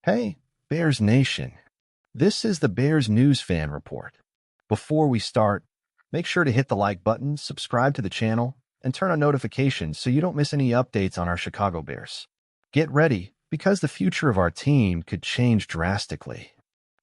Hey, Bears Nation. This is the Bears News Fan Report. Before we start, make sure to hit the like button, subscribe to the channel, and turn on notifications so you don't miss any updates on our Chicago Bears. Get ready, because the future of our team could change drastically.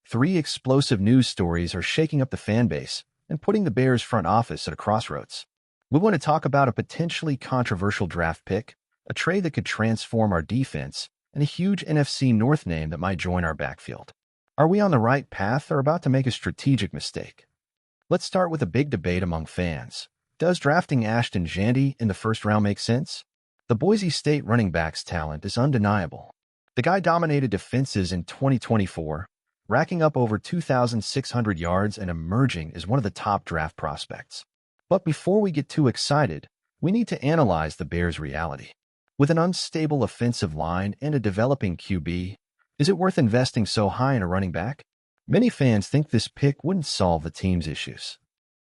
3 explosive news stories are shaking up the fan base and putting the Bears front office at a crossroads. We want to talk about a potentially controversial draft pick, a trade that could transform our defense, and a huge NFC North name that might join our backfield. Are we on the right path or about to make a strategic mistake? Let's start with a big debate among fans. Does drafting Ashton Jeanty in the first round make sense? The Boise State running back's talent is undeniable. The guy dominated defenses in 2024, racking up over 2,600 yards and emerging as one of the top draft prospects. But before we get too excited, we need to analyze the Bears' reality. With an unstable offensive line and a developing QB, is it worth investing so high in a running back? Many fans think this pick wouldn't solve the team's issues.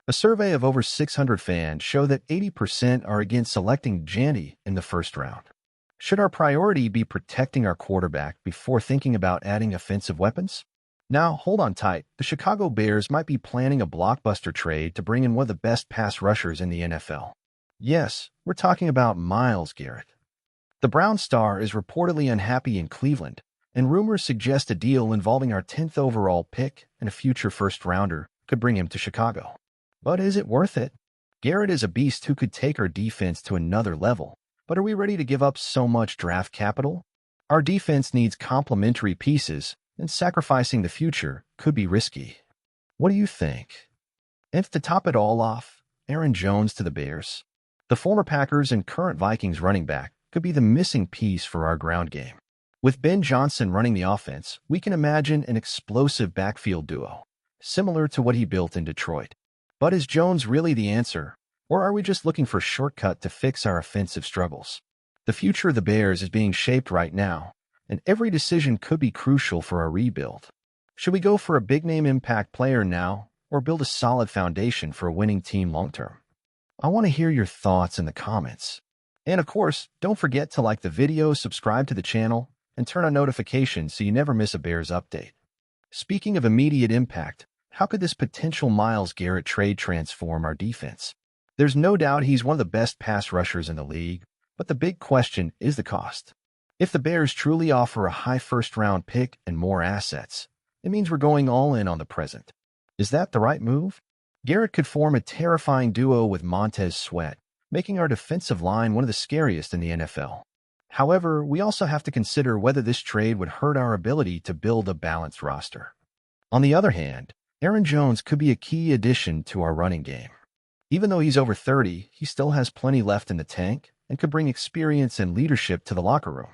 A survey of over 600 fans show that 80% are against selecting Jeanty in the first round. Should our priority be protecting our quarterback before thinking about adding offensive weapons? Now, hold on tight. The Chicago Bears might be planning a blockbuster trade to bring in one of the best pass rushers in the NFL. Yes, we're talking about Myles Garrett. The Brown star is reportedly unhappy in Cleveland, and rumors suggest a deal involving our 10th overall pick and a future first-rounder could bring him to Chicago. But is it worth it? Garrett is a beast who could take our defense to another level, but are we ready to give up so much draft capital? Our defense needs complementary pieces, and sacrificing the future could be risky. What do you think? And to top it all off, Aaron Jones to the Bears. The former Packers and current Vikings running back could be the missing piece for our ground game. With Ben Johnson running the offense, we can imagine an explosive backfield duo, similar to what he built in Detroit. But is Jones really the answer, or are we just looking for a shortcut to fix our offensive struggles? The future of the Bears is being shaped right now, and every decision could be crucial for our rebuild. Should we go for a big-name impact player now, or build a solid foundation for a winning team long-term? I want to hear your thoughts in the comments. And of course, don't forget to like the video, subscribe to the channel, and turn on notifications so you never miss a Bears update. Speaking of immediate impact, how could this potential Myles Garrett trade transform our defense? There's no doubt he's one of the best pass rushers in the league, but the big question is the cost. If the Bears truly offer a high first-round pick and more assets, it means we're going all in on the present. Is that the right move? Garrett could form a terrifying duo with Montez Sweat, making our defensive line one of the scariest in the NFL. However, we also have to consider whether this trade would hurt our ability to build a balanced roster. On the other hand, Aaron Jones could be a key addition to our running game. Even though he's over 30, he still has plenty left in the tank and could bring experience and leadership to the locker room.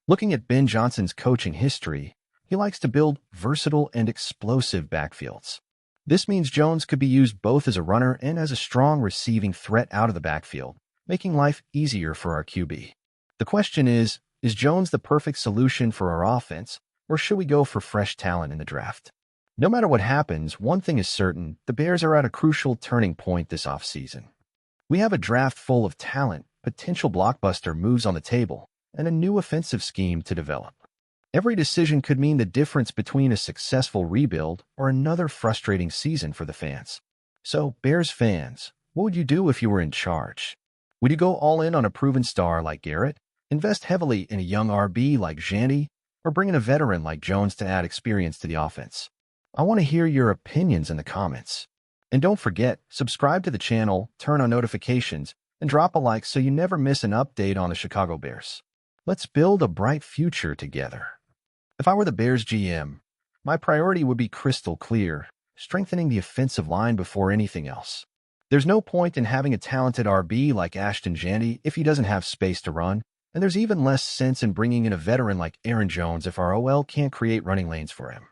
Looking at Ben Johnson's coaching history, he likes to build versatile and explosive backfields. This means Jones could be used both as a runner and as a strong receiving threat out of the backfield, making life easier for our QB. The question is Jones the perfect solution for our offense, or should we go for fresh talent in the draft? No matter what happens, one thing is certain, the Bears are at a crucial turning point this offseason. We have a draft full of talent, potential blockbuster moves on the table, and a new offensive scheme to develop. Every decision could mean the difference between a successful rebuild or another frustrating season for the fans. So, Bears fans, what would you do if you were in charge? Would you go all in on a proven star like Garrett, invest heavily in a young RB like Jeanty, or bring in a veteran like Jones to add experience to the offense? I want to hear your opinions in the comments. And don't forget, subscribe to the channel, turn on notifications, and drop a like so you never miss an update on the Chicago Bears. Let's build a bright future together. If I were the Bears GM, my priority would be crystal clear, strengthening the offensive line before anything else. There's no point in having a talented RB like Ashton Jeanty if he doesn't have space to run, and there's even less sense in bringing in a veteran like Aaron Jones if our OL can't create running lanes for him.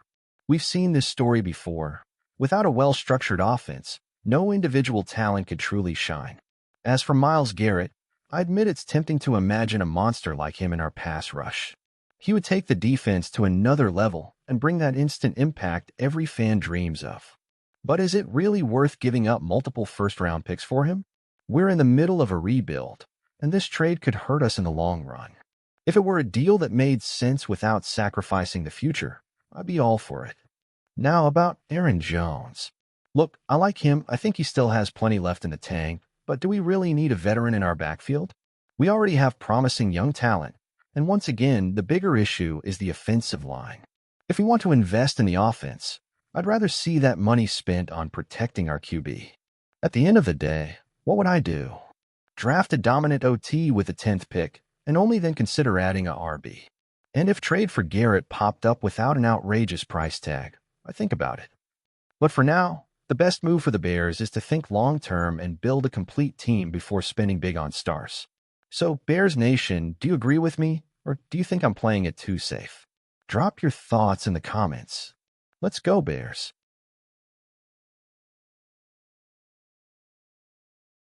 We've seen this story before. Without a well-structured offense, no individual talent could truly shine. As for Myles Garrett, I admit it's tempting to imagine a monster like him in our pass rush. He would take the defense to another level and bring that instant impact every fan dreams of. But is it really worth giving up multiple first-round picks for him? We're in the middle of a rebuild, and this trade could hurt us in the long run. If it were a deal that made sense without sacrificing the future, I'd be all for it. Now about Aaron Jones. Look, I like him. I think he still has plenty left in the tank, but do we really need a veteran in our backfield? We already have promising young talent, and once again, the bigger issue is the offensive line. If we want to invest in the offense, I'd rather see that money spent on protecting our QB. At the end of the day, what would I do? Draft a dominant OT with the 10th pick, and only then consider adding a RB. And if trade for Garrett popped up without an outrageous price tag, I'd think about it. But for now, the best move for the Bears is to think long-term and build a complete team before spending big on stars. So, Bears Nation, do you agree with me, or do you think I'm playing it too safe? Drop your thoughts in the comments. Let's go, Bears.